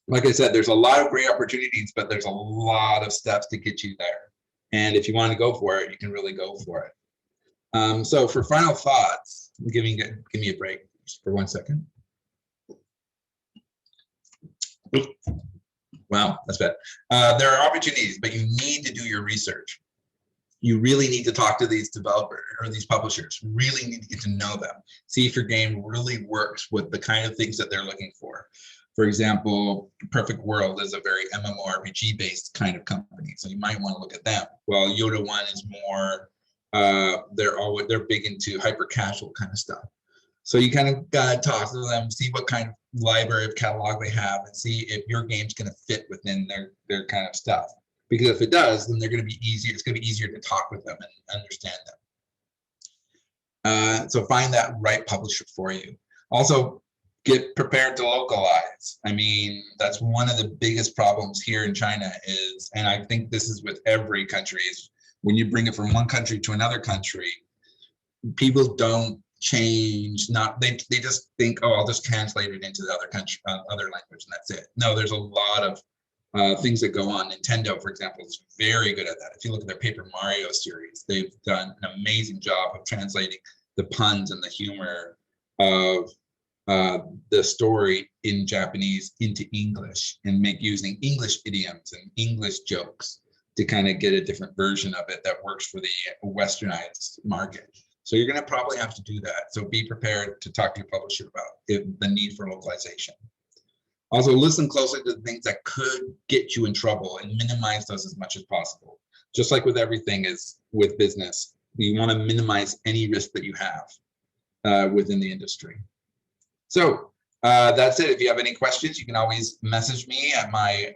like I said, there's a lot of great opportunities, but there's a lot of steps to get you there. And if you want to go for it, you can really go for it. So for final thoughts, give me a break for 1 second. Wow, that's bad. There are opportunities, but you need to do your research. You really need to talk to these developers or these publishers. Really need to get to know them. See if your game really works with the kind of things that they're looking for. For example, Perfect World is a very MMORPG based kind of company, so you might want to look at them. While Yoda One is more, they're big into hyper casual kind of stuff. So you kind of gotta talk to them, see what kind of library of catalog they have, and see if your game's going to fit within their kind of stuff. Because if it does, then they're going to be easier. It's going to be easier to talk with them and understand them. So find that right publisher for you. Also, get prepared to localize. I mean, that's one of the biggest problems here in China is, and I think this is with every country, is when you bring it from one country to another country, people don't change. They just think, oh, I'll just translate it into the other country, other language, and that's it. No, there's a lot of things that go on. Nintendo, for example, is very good at that. If you look at their Paper Mario series, they've done an amazing job of translating the puns and the humor of the story in Japanese into English and using English idioms and English jokes to kind of get a different version of it that works for the westernized market. So you're going to probably have to do that. So be prepared to talk to your publisher about the need for localization. Also, listen closely to the things that could get you in trouble and minimize those as much as possible. Just like with everything is with business, you want to minimize any risk that you have within the industry. So that's it. If you have any questions, you can always message me at my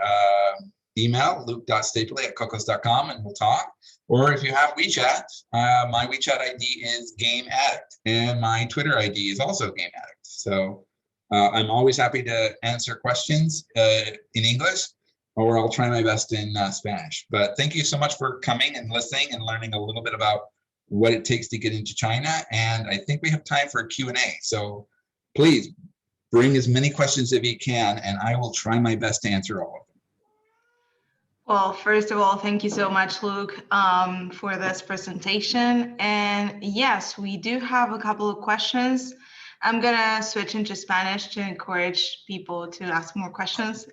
email, luke.stapley@cocos.com, and we'll talk. Or if you have WeChat, my WeChat ID is Game Addict, and my Twitter ID is also Game Addict. So I'm always happy to answer questions in English, or I'll try my best in Spanish. But thank you so much for coming and listening and learning a little bit about what it takes to get into China. And I think we have time for a Q&A. So please bring as many questions as you can, and I will try my best to answer all of them. Well, first of all, thank you so much, Luke, for this presentation. And yes, we do have a couple of questions. I'm going to switch into Spanish to encourage people to ask more questions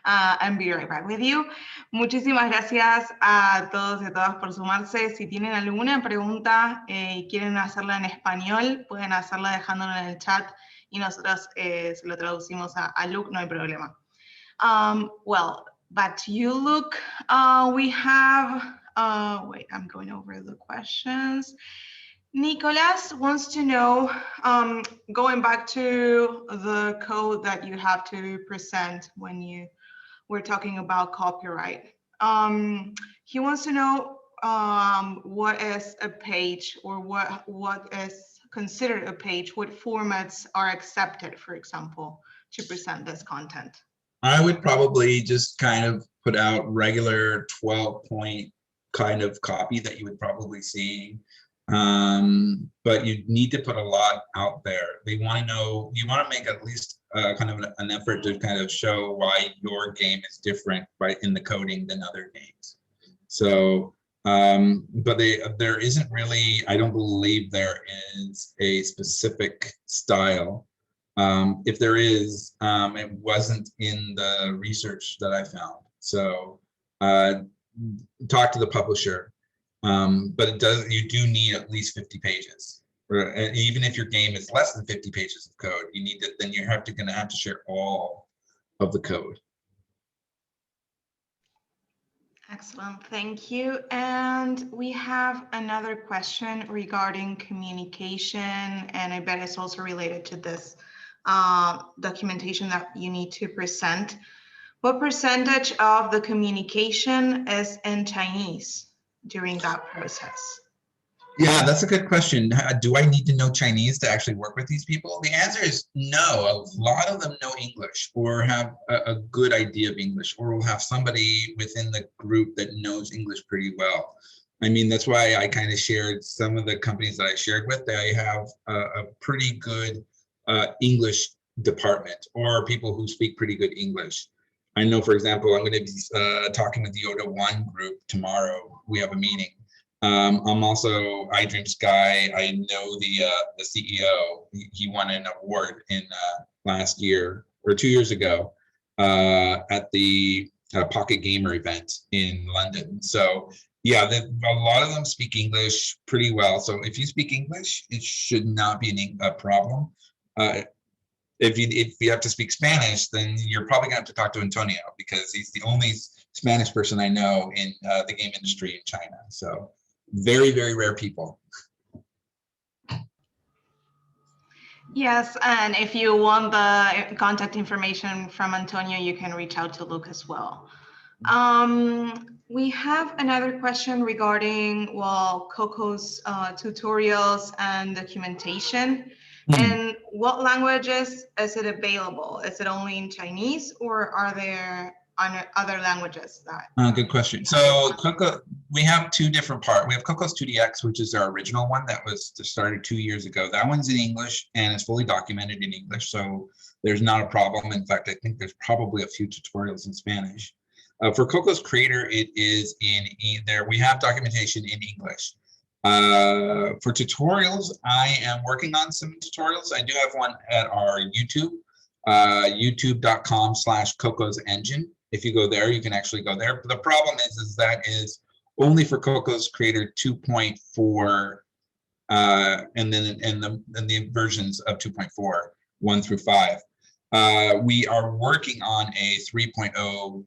and be right back with you. Muchísimas gracias a todos y a todas por sumarse. Si tienen alguna pregunta y quieren hacerla en español, pueden hacerla dejándola en el chat y nosotros se lo traducimos a Luke, no hay problema. Well, back to you, Luke. We have, wait, I'm going over the questions. Nicolas wants to know, going back to the code that you have to present when you were talking about copyright. He wants to know what is a page, or what is considered a page, what formats are accepted, for example, to present this content. I would probably just kind of put out regular 12-point kind of copy that you would probably see but you need to put a lot out there. They want to know, you want to make at least kind of an effort to kind of show why your game is different in the coding than other games. So, but there isn't really, I don't believe there is a specific style. If there is, it wasn't in the research that I found. So talk to the publisher. But you do need at least 50 pages. And even if your game is less than 50 pages of code, then you're gonna have to share all of the code. Excellent, thank you. And we have another question regarding communication, and I bet it's also related to this documentation that you need to present. What percentage of the communication is in Chinese during that process? Yeah, that's a good question. Do I need to know Chinese to actually work with these people? The answer is no. A lot of them know English or have a good idea of English, or will have somebody within the group that knows English pretty well. I mean, that's why I kind of shared some of the companies that I shared with. They have a pretty good English department, or people who speak pretty good English. I know, for example, I'm going to be talking with the Yoda One group tomorrow. We have a meeting. I'm also iDream Sky. I know the CEO. He won an award in last year or 2 years ago at the Pocket Gamer event in London. So yeah, a lot of them speak English pretty well. So if you speak English, it should not be a problem. If you have to speak Spanish, then you're probably gonna have to talk to Antonio, because he's the only Spanish person I know in the game industry in China. So very, very rare people. Yes, and if you want the contact information from Antonio, you can reach out to Luke as well. We have another question regarding, well, Coco's tutorials and documentation. In what languages is it available? Is it only in Chinese, or are there other languages that? Good question. So Coco, we have two different parts. We have Coco's 2DX, which is our original one that was started 2 years ago. That one's in English and it's fully documented in English, so there's not a problem. In fact, I think there's probably a few tutorials in Spanish. For Coco's Creator, it is in there. We have documentation in English. For tutorials, I am working on some tutorials. I do have one at our YouTube, youtube.com/CocosEngine. If you go there, you can actually go there. But the problem is that is only for Coco's Creator 2.4, and then the versions of 2.4, 1 through 5. We are working on a 3.0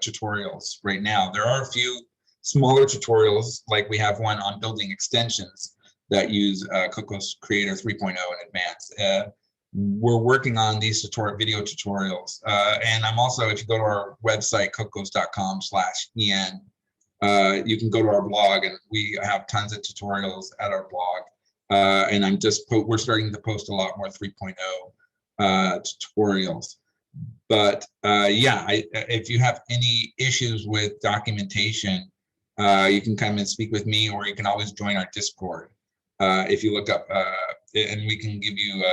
tutorials right now. There are a few smaller tutorials, like we have one on building extensions that use Coco's Creator 3.0 in advance. We're working on these video tutorials. And I'm also, if you go to our website, cocos.com/en, you can go to our blog, and we have tons of tutorials at our blog. And we're starting to post a lot more 3.0 tutorials. But yeah, if you have any issues with documentation, you can come and speak with me, or you can always join our Discord. If you look up, and we can give you,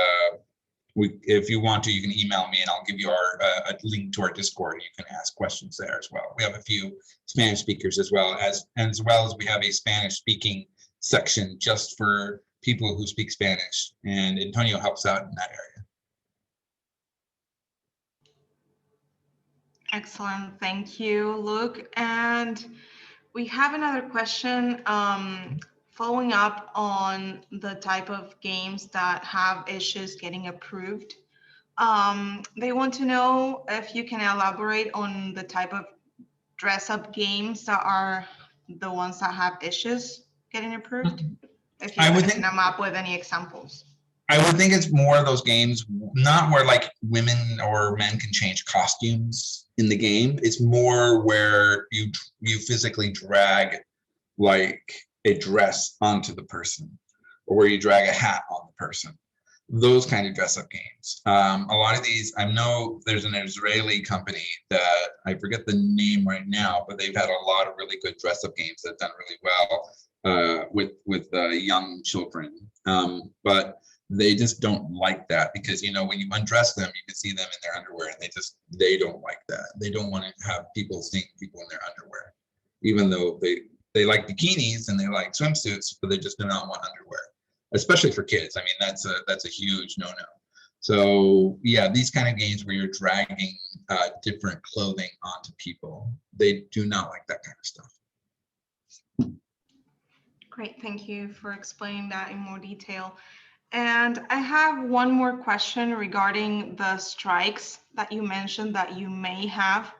if you want to, you can email me and I'll give you a link to our Discord, and you can ask questions there as well. We have a few Spanish speakers as well as we have a Spanish speaking section just for people who speak Spanish, and Antonio helps out in that area. Excellent, thank you, Luke. And we have another question following up on the type of games that have issues getting approved. They want to know if you can elaborate on the type of dress-up games that are the ones that have issues getting approved. If you can come up with any examples. I would think it's more of those games, not where like women or men can change costumes in the game. It's more where you physically drag like a dress onto the person, or where you drag a hat on the person. Those kind of dress-up games. A lot of these, I know there's an Israeli company that I forget the name right now, but they've had a lot of really good dress-up games that have done really well. with young children, but they just don't like that because, you know, when you undress them, you can see them in their underwear, and they don't like that. They don't want to have people seeing people in their underwear, even though they like bikinis and they like swimsuits, but they just do not want underwear, especially for kids. I mean, that's a huge no-no. So yeah, these kind of games where you're dragging different clothing onto people, they do not like that kind of stuff. Great, thank you for explaining that in more detail. And I have one more question regarding the strikes that you mentioned that you may have.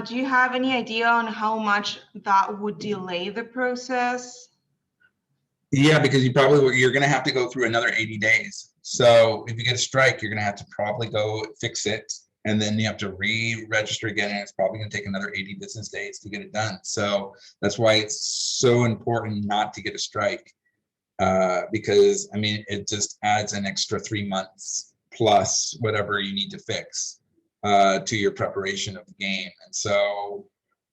Do you have any idea on how much that would delay the process? Yeah, because you're going to have to go through another 80 days. So if you get a strike, you're going to have to probably go fix it, and then you have to re-register again, and it's probably going to take another 80 business days to get it done. So that's why it's so important not to get a strike, because I mean, it just adds an extra 3 months plus whatever you need to fix to your preparation of the game. And so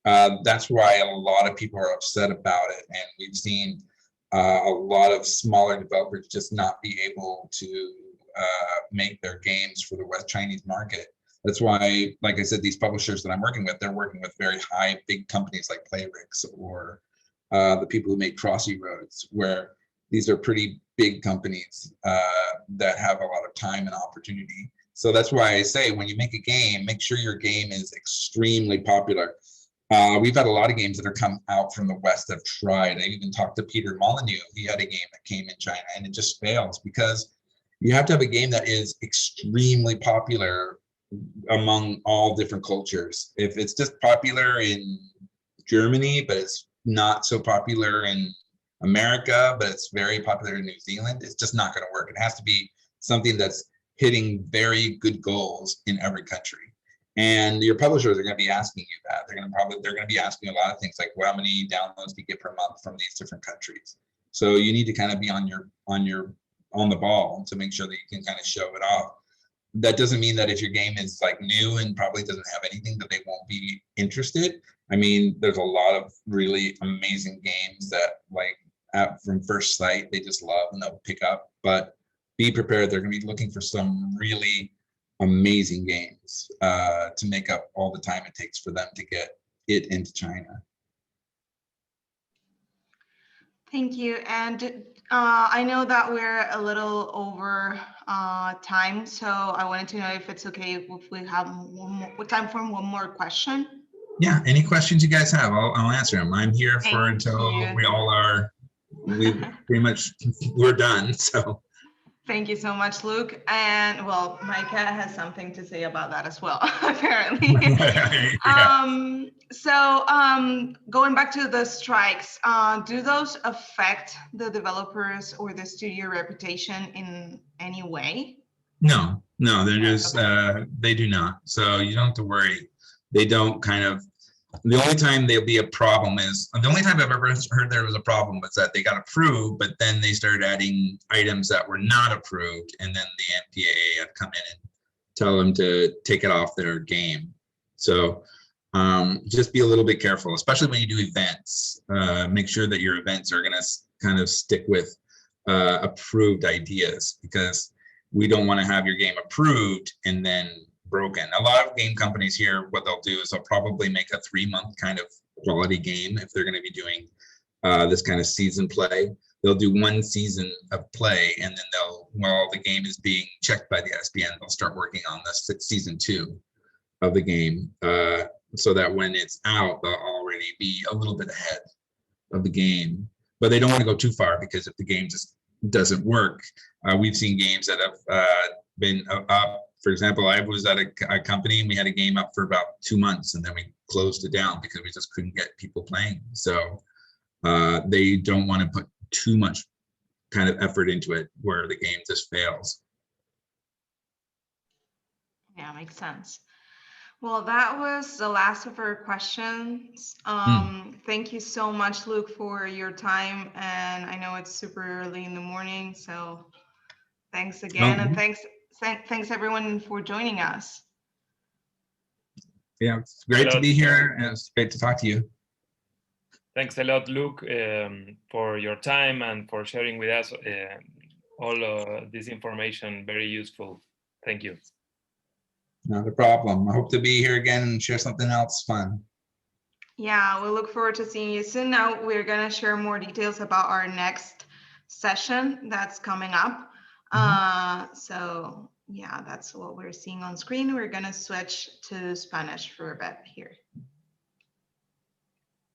that's why a lot of people are upset about it, and we've seen a lot of smaller developers just not be able to make their games for the West Chinese market. That's why, like I said, these publishers that I'm working with, they're working with very high, big companies like Playrix or the people who make Crossy Roads, where these are pretty big companies that have a lot of time and opportunity. So that's why I say, when you make a game, make sure your game is extremely popular. We've had a lot of games that are come out from the West that have tried. I even talked to Peter Molyneux. He had a game that came in China, and it just fails because you have to have a game that is extremely popular among all different cultures. If it's just popular in Germany, but it's not so popular in America, but it's very popular in New Zealand, it's just not going to work. It has to be something that's hitting very good goals in every country. And your publishers are going to be asking you that. They're going to be asking a lot of things like, well, how many downloads do you get per month from these different countries? So you need to kind of be on the ball to make sure that you can kind of show it off. That doesn't mean that if your game is like new and probably doesn't have anything, that they won't be interested. I mean, there's a lot of really amazing games that, like, from first sight, they just love and they'll pick up. But be prepared. They're going to be looking for some really amazing games to make up all the time it takes for them to get it into China. Thank you. And I know that we're a little over time, so I wanted to know if it's okay if we have time for one more question. Yeah, any questions you guys have, I'll answer them. I'm here for until we pretty much, we're done, so. Thank you so much, Luke. And well, Micah has something to say about that as well, apparently. Yeah. So going back to the strikes, do those affect the developers or the studio reputation in any way? No, they're just, they do not. So you don't have to worry. They don't kind of, the only time there'll be a problem is, the only time I've ever heard there was a problem was that they got approved, but then they started adding items that were not approved, and then the MPAA had come in and tell them to take it off their game. So just be a little bit careful, especially when you do events. Make sure that your events are going to kind of stick with approved ideas, because we don't want to have your game approved and then broken. A lot of game companies here, what they'll do is they'll probably make a 3-month kind of quality game if they're going to be doing this kind of season play. They'll do 1 season of play, and then while the game is being checked by the Isbn, they'll start working on the season 2 of the game, so that when it's out, they'll already be a little bit ahead of the game. But they don't want to go too far, because if the game just doesn't work, we've seen games that have been up. For example, I was at a company and we had a game up for about 2 months, and then we closed it down because we just couldn't get people playing. So they don't want to put too much kind of effort into it where the game just fails. Yeah, makes sense. Well, that was the last of our questions. Thank you so much, Luke, for your time. And I know it's super early in the morning, so thanks again. And thanks everyone for joining us. Yeah, it's great to be here, and it's great to talk to you. Thanks a lot, Luke, for your time and for sharing with us all this information. Very useful. Thank you. Not a problem. I hope to be here again and share something else fun. Yeah, we look forward to seeing you soon. Now we're going to share more details about our next session that's coming up. So yeah, that's what we're seeing on screen. We're going to switch to Spanish for a bit here.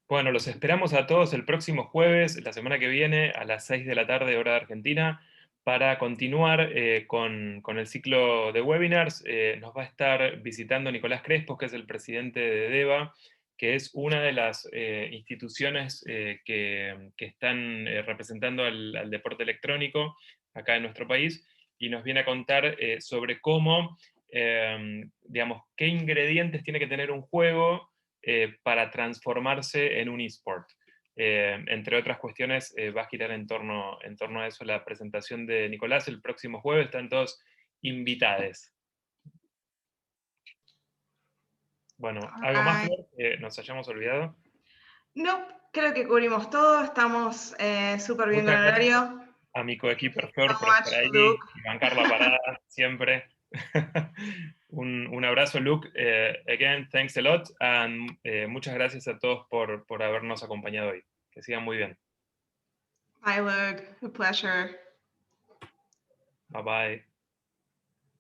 Bueno, los esperamos a todos el próximo jueves, la semana que viene, a las 6 de la tarde, hora de Argentina, para continuar con el ciclo de webinars. Nos va a estar visitando Nicolás Crespos, que es el presidente de DEVA, que es una de las instituciones que están representando al deporte electrónico acá en nuestro país, y nos viene a contar sobre cómo, digamos, qué ingredientes tiene que tener un juego para transformarse en un eSport. Entre otras cuestiones, va a girar en torno a eso la presentación de Nicolás el próximo jueves. Están todos invitados. Bueno, ¿algo más, Flor, que nos hayamos olvidado? No, creo que cubrimos todo. Estamos súper bien con el horario. A mi coequiper Flor por estar ahí y bancar la parada siempre. Un abrazo, Luke. Again, thanks a lot. And muchas gracias a todos por habernos acompañado hoy. Que sigan muy bien. Bye, Luke. A pleasure. Bye bye.